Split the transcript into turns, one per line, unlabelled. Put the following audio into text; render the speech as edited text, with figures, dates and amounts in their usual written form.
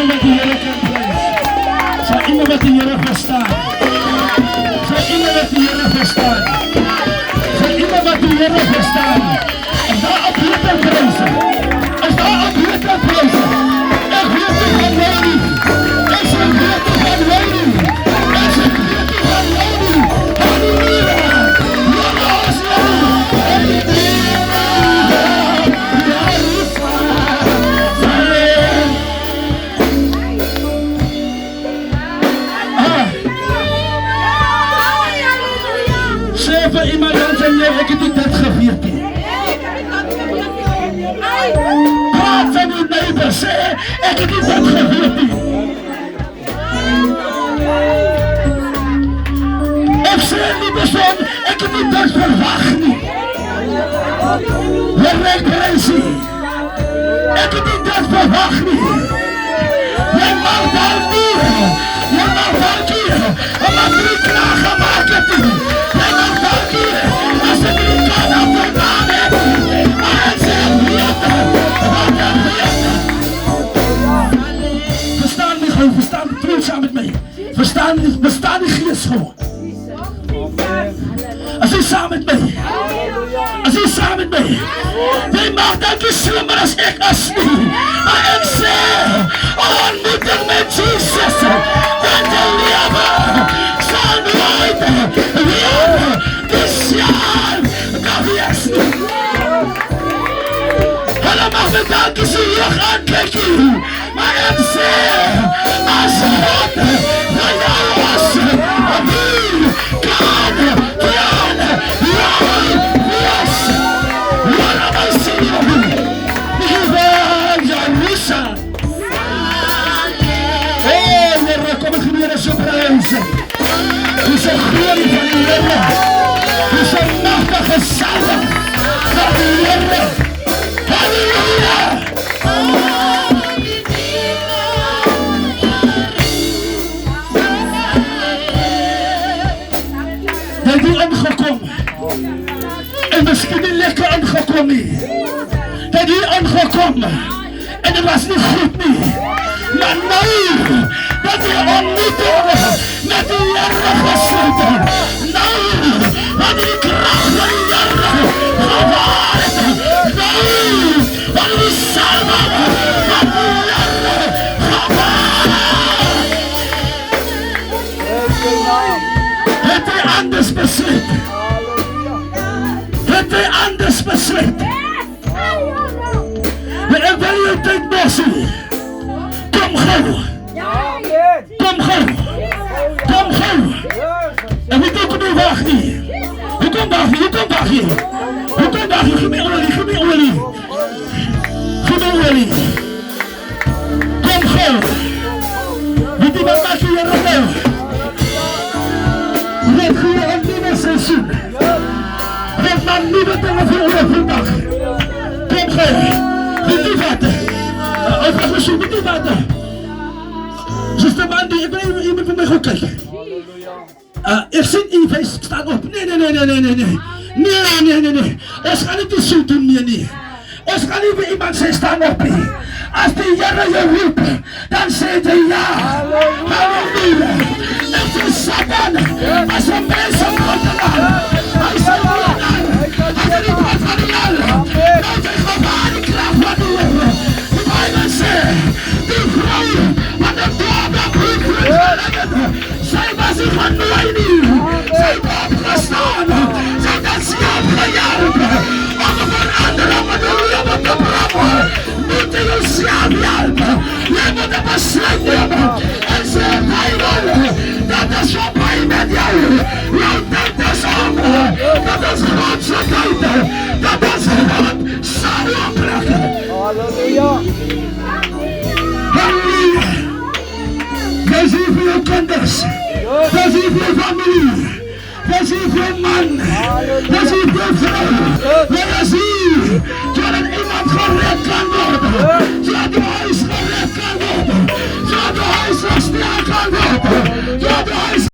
iemand met die Heere kan prijs? Sal iemand met die Heere verstaan? Sal iemand met die Heere verstaan? Sal iemand met die Heere verstaan? Is daar op groter prijse? Is daar op groter prijse? Ek weet nie van jou nie. Ek sal weet nie van jou nie. Ek sal weet nie van jou nie. Halleluja! Jana is jou! En die vir iemand anders en jou, ek het nie dit geweet nie. Praat van die neighbor, sê, ek het nie dit geweet nie. Ek sê nie persoon, ek het nie dit verwacht nie. Hoor prijsie, ek het nie dit verwacht nie. Jy mag daar nie, jy mag daar nie, omdat jy klaar gemaakt het nie. Jy mag daar nie, as ek nie kan op die naam het, maar ek sê weet, wat ek weet. Verstaan nie gauw, verstaan, trots saam met my. Verstaan die geest gewoon. As jy saam met my, as jy saam met my, jy mag dat jy slimmer as ek as nie, maar ek sê, ontmoeting met Jesus, dat jy lewe, sal nooit weer besjaan, dat wees nie. Hulle mag my dat jy so hoog aankijk nie, maar ek sê, as God vir jou was, wie kan Dis een glorie van die Heere. Dis een machtige salve van die Heere. Halleluja! Jy die ingekom en miskien nie lekker ingekom nie. Jy die ingekom en dit was nie goed nie. Maar nou dat die ontmoeting met die Heere gesluit het. Nou, wat die kracht van die Heere gewaar het. Nou, wat die salve van die Heere gewaar het. Het hy anders besluit? Het hy anders besluit? En ek wil jou tyd bosie. Kom gauw. Kom gauw. Kom gauw. En wie kom nie wacht nie? Hoe kom wacht nie? Hoe kom wacht nie? Hoe kom wacht nie? Geef my olie, geef my olie. Geef my olie. Kom gauw. Weet jy wat maak jy hier nou? Weet jy een nieuwe seizoen? Weet maar nieuwe dingen vir oor vandag. Kom gauw. Weet jy wat? Weet jy wat? Zuster Mandy, ek wil iemand vir my goed kyk. Ek sien u, hy staan op. Nee. Ons gaan nie die so doen meer nie. Ons gaan nie vir iemand sê staan op nie. As die Heere jou roep, dan sê jy ja. Halleluja. Ek sê Satan, as een mens om God te laat, hy sê wienaar, as hy die God van die Heere, dan sy gevaar die kracht van die Heere. Die Bijbel sê, die vrou, wat een dame bloed vergelegen, sy was nie genooi nie, sy het opgestaan, sy het een skaap gejaard, om een verandering met die lewe te brengen, moet jy jou skaap helpen, jy moet een besluit nemen, en sê, Bijbel, dat is voorbij met jou, jou tijd is om, dat is Godse tijd, dat is God sal opleggen. Halleluja. Halleluja. Wees hier vir jou kinders, wees hier vir jou familie, wees hier vir jou man, wees hier vir jou vrou, wees hier, zodat iemand gered kan worden, zodat die huis gered kan worden, zodat die huis gestel kan worden.